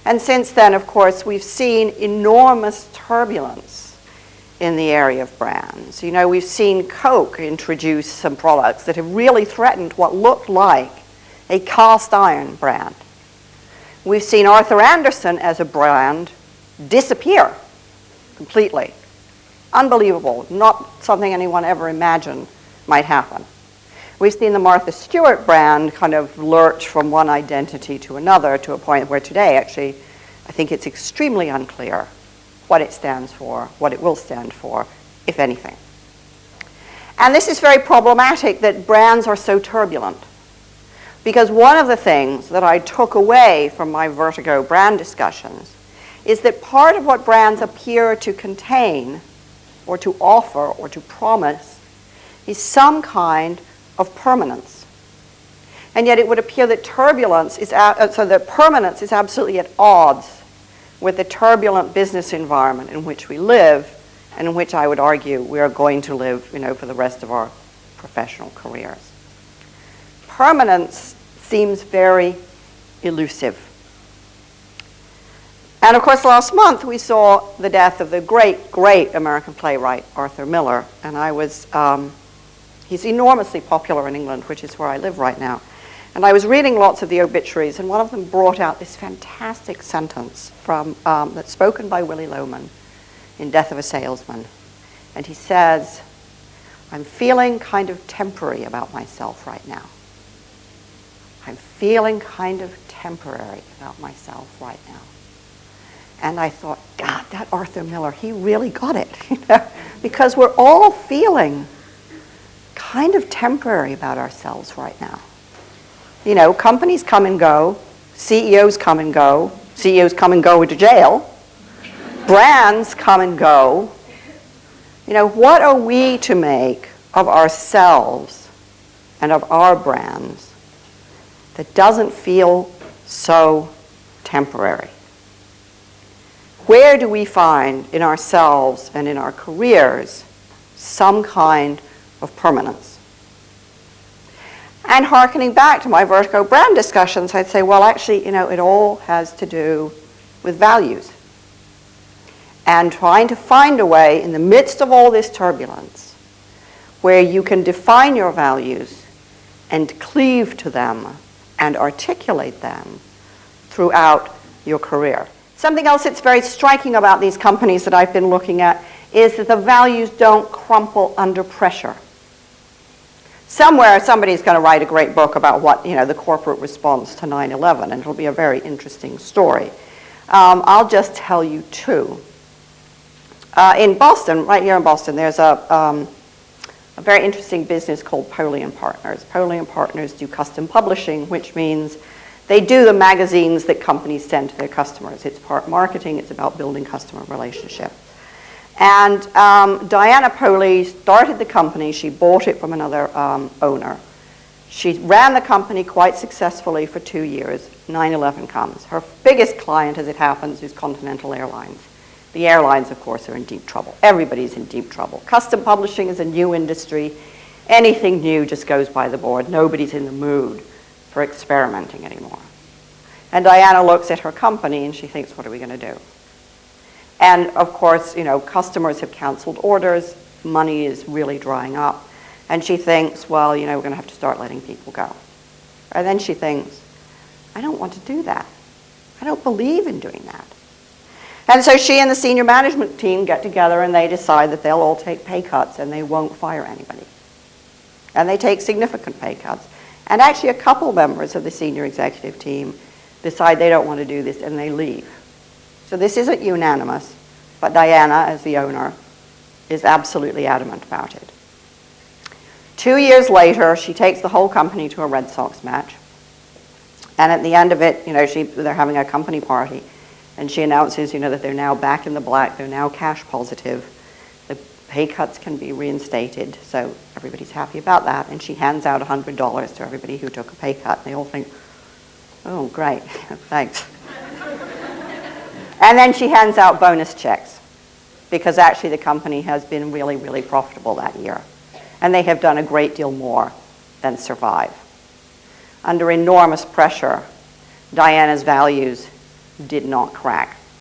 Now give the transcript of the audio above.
And since then, of course, we've seen enormous turbulence in the area of brands. You know, we've seen Coke introduce some products that have really threatened what looked like a cast iron brand. We've seen Arthur Andersen as a brand disappear completely. Unbelievable, not something anyone ever imagined might happen. We've seen the Martha Stewart brand kind of lurch from one identity to another to a point where today, actually, I think it's extremely unclear what it stands for, what it will stand for, if anything. And this is very problematic that brands are so turbulent. Because one of the things that I took away from my Vertigo brand discussions is that part of what brands appear to contain, or to offer, or to promise, is some kind of permanence. And yet it would appear that permanence is absolutely at odds with the turbulent business environment in which we live, and in which I would argue we are going to live, you know, for the rest of our professional careers. Permanence seems very elusive. And of course, last month we saw the death of the great, great American playwright Arthur Miller, and he's enormously popular in England, which is where I live right now. And I was reading lots of the obituaries, and one of them brought out this fantastic sentence that's spoken by Willy Loman in Death of a Salesman. And he says, "I'm feeling kind of temporary about myself right now. I'm feeling kind of temporary about myself right now." And I thought, God, that Arthur Miller, he really got it, you know, because we're all feeling kind of temporary about ourselves right now. You know, companies come and go, CEOs come and go to jail, brands come and go. You know, what are we to make of ourselves and of our brands that doesn't feel so temporary? Where do we find in ourselves and in our careers some kind of permanence? And hearkening back to my Vertigo brand discussions, I'd say, well, actually, you know, it all has to do with values. And trying to find a way in the midst of all this turbulence where you can define your values and cleave to them and articulate them throughout your career. Something else that's very striking about these companies that I've been looking at is that the values don't crumple under pressure. Somewhere, somebody's going to write a great book about what, you know, the corporate response to 9/11, and it'll be a very interesting story. I'll just tell you two. In Boston, right here in Boston, there's a very interesting business called Poley & Partners. Poley & Partners do custom publishing, which means they do the magazines that companies send to their customers. It's part marketing. It's about building customer relationships. And Diana Poley started the company. She bought it from another owner. She ran the company quite successfully for 2 years. 9/11 comes. Her biggest client, as it happens, is Continental Airlines. The airlines, of course, are in deep trouble. Everybody's in deep trouble. Custom publishing is a new industry. Anything new just goes by the board. Nobody's in the mood for experimenting anymore. And Diana looks at her company and she thinks, what are we going to do? And of course, you know, customers have canceled orders, money is really drying up, and she thinks, well, you know, we're going to have to start letting people go. And then she thinks, I don't want to do that. I don't believe in doing that. And so she and the senior management team get together and they decide that they'll all take pay cuts and they won't fire anybody. And they take significant pay cuts. And actually a couple members of the senior executive team decide they don't want to do this and they leave. So this isn't unanimous, but Diana, as the owner, is absolutely adamant about it. 2 years later, she takes the whole company to a Red Sox match. And at the end of it, you know, they're having a company party. And she announces, you know, that they're now back in the black, they're now cash positive. The pay cuts can be reinstated, so everybody's happy about that. And she hands out $100 to everybody who took a pay cut. And they all think, oh, great, thanks. And then she hands out bonus checks, because actually the company has been really, really profitable that year. And they have done a great deal more than survive. Under enormous pressure, Diana's values did not crack.